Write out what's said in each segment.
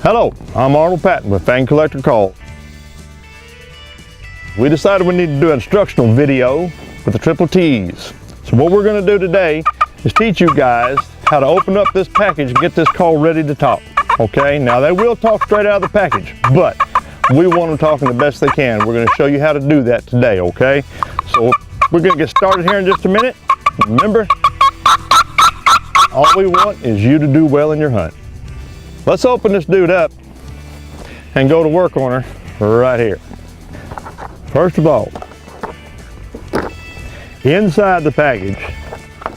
Hello, I'm Arnold Patton with Fang Collector Call. We decided we need to do an instructional video with the Triple Tease. So what we're going to do today is teach you guys how to open up this package and get this call ready to talk. Okay, now they will talk straight out of the package, but we want them talking the best they can. We're going to show you how to do that today, okay? So we're going to get started here in just a minute. Remember, all we want is you to do well in your hunt. Let's open this dude up and go to work on her right here. First of all, inside the package,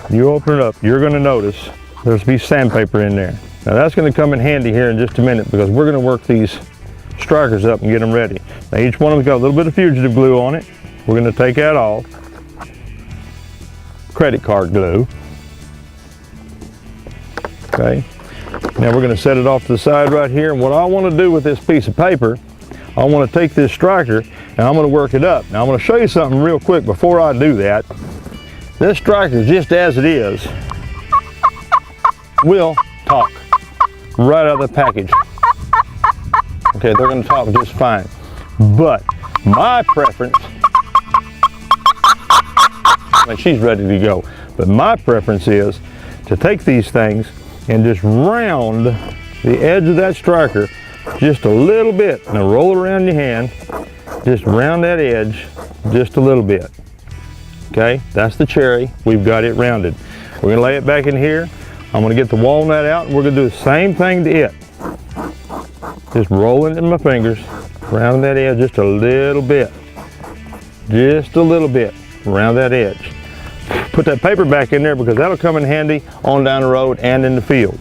you open it up, you're going to notice there's a piece of sandpaper in there. Now that's going to come in handy here in just a minute because we're going to work these strikers up and get them ready. Now each one of them's got a little bit of fugitive glue on it. We're going to take that off. Credit card glue. Okay. Now we're going to set it off to the side right here, and what I want to do with this piece of paper, I want to take this striker and I'm going to work it up. Now I'm going to show you something real quick before I do that. This striker, just as it is, will talk right out of the package. Okay, they're going to talk just fine. But my preference, when she's ready to go, but my preference is to take these things and just round the edge of that striker just a little bit. Now roll it around your hand, just round that edge just a little bit. Okay, that's the cherry. We've got it rounded. We're gonna lay it back in here. I'm gonna get the walnut out and we're gonna do the same thing to it. Just rolling it in my fingers, round that edge just a little bit. Just a little bit, around that edge. Put that paper back in there because that'll come in handy on down the road and in the field.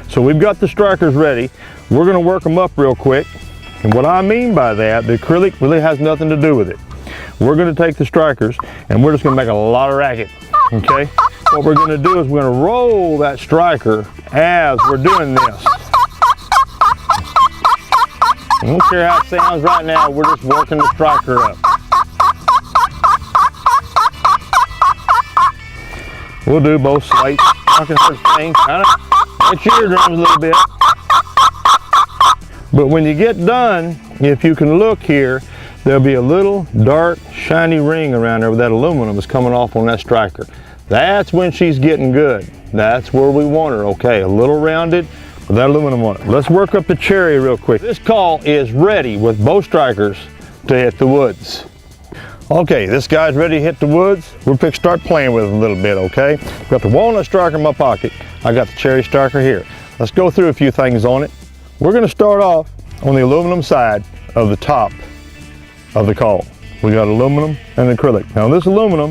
So we've got the strikers ready. We're going to work them up real quick. And what I mean by that, the acrylic really has nothing to do with it. We're going to take the strikers and we're just going to make a lot of racket. Okay? What we're going to do is we're going to roll that striker as we're doing this. I don't care how it sounds right now, we're just working the striker up. We'll do both slates, not gonna hurt things, kind of hit your eardrums a little bit. But when you get done, if you can look here, there'll be a little dark, shiny ring around there where that aluminum is coming off on that striker. That's when she's getting good. That's where we want her, okay? A little rounded with that aluminum on it. Let's work up the cherry real quick. This call is ready with both strikers to hit the woods. Okay, this guy's ready to hit the woods. We're going to start playing with it a little bit, okay? Got the walnut striker in my pocket. I got the cherry striker here. Let's go through a few things on it. We're going to start off on the aluminum side of the top of the call. We got aluminum and acrylic. Now this aluminum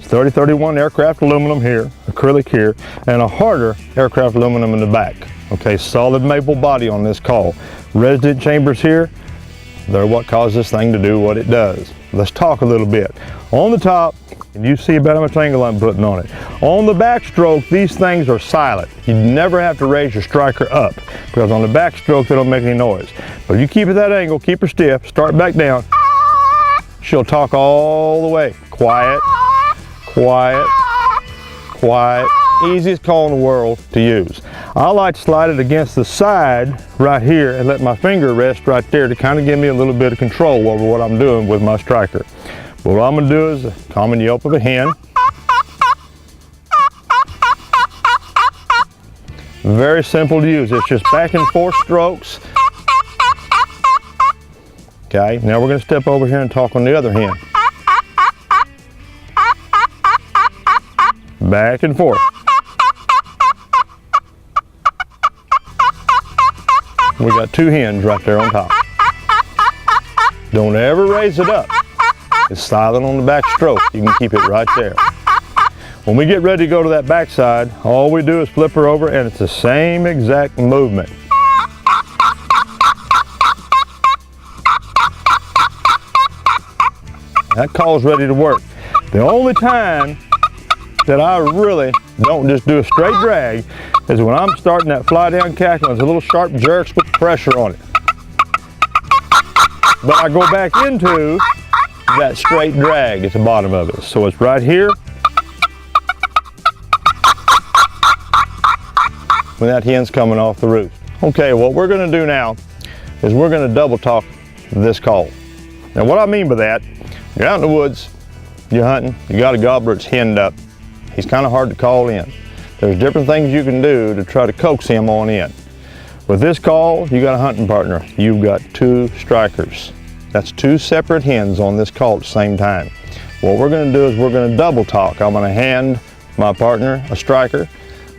is 3031 aircraft aluminum here, acrylic here, and a harder aircraft aluminum in the back. Okay, solid maple body on this call. Resident chambers here, they're what cause this thing to do what it does. Let's talk a little bit. On the top, and you see about how much angle I'm putting on it. On the backstroke, these things are silent. You never have to raise your striker up because on the backstroke, they don't make any noise. But if you keep it that angle, keep her stiff, start back down, she'll talk all the way. Quiet, quiet, quiet. Easiest call in the world to use. I like to slide it against the side right here and let my finger rest right there to kind of give me a little bit of control over what I'm doing with my striker. But what I'm going to do is a common yelp of a hen. Very simple to use. It's just back and forth strokes. Okay, now we're going to step over here and talk on the other hen. Back and forth. We got two hens right there on top. Don't ever raise it up. It's silent on the back stroke. You can keep it right there. When we get ready to go to that back side, all we do is flip her over and it's the same exact movement. That call's ready to work. The only time that I really don't just do a straight drag is when I'm starting that fly down cackle. There's a little sharp jerks with pressure on it. But I go back into that straight drag at the bottom of it. So it's right here. When that hen's coming off the roost. Okay, what we're gonna do now is we're going to double talk this call. Now what I mean by that, you're out in the woods, you're hunting, you got a gobbler that's henned up. He's kind of hard to call in. There's different things you can do to try to coax him on in. With this call, you got a hunting partner. You've got 2 strikers. That's 2 separate hens on this call at the same time. What we're going to do is we're going to double talk. I'm going to hand my partner a striker.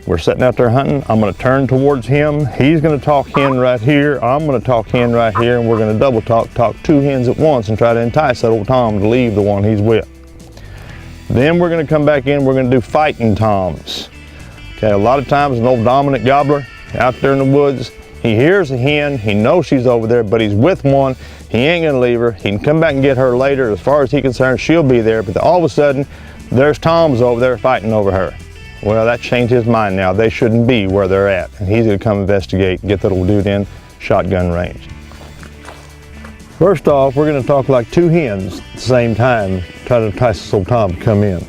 We're sitting out there hunting. I'm going to turn towards him. He's going to talk hen right here. I'm going to talk hen right here, and we're going to double talk 2 hens at once and try to entice that old tom to leave the one he's with. Then we're going to come back in. We're going to do fighting toms. Okay, a lot of times an old dominant gobbler out there in the woods, he hears a hen, he knows she's over there, but he's with one. He ain't going to leave her. He can come back and get her later. As far as he's concerned, she'll be there, but all of a sudden, there's toms over there fighting over her. Well, that changed his mind now. They shouldn't be where they're at. And he's going to come investigate and get that little dude in shotgun range. First off, we're going to talk like 2 hens at the same time, try to entice this old tom to come in.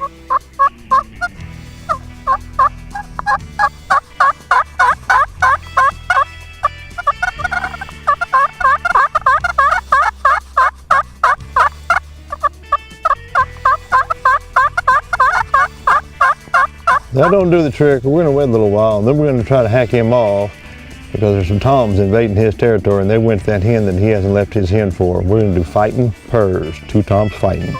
That don't do the trick. We're going to wait a little while, and then we're going to try to hack him off because there's some toms invading his territory, and they went to that hen that he hasn't left his hen for. We're going to do fighting purrs, 2 toms fighting.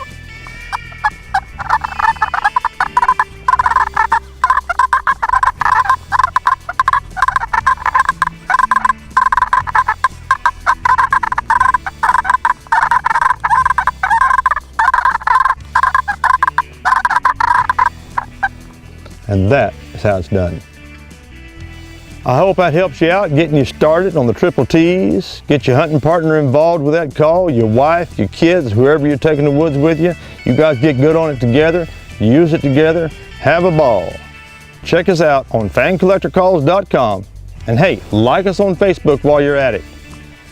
And that is how it's done. I hope that helps you out, getting you started on the Triple Tease. Get your hunting partner involved with that call, your wife, your kids, whoever you're taking the woods with you. You guys get good on it together, use it together, have a ball. Check us out on fancollectorcalls.com. And hey, like us on Facebook while you're at it.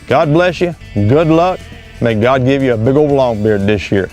God bless you, good luck. May God give you a big old long beard this year.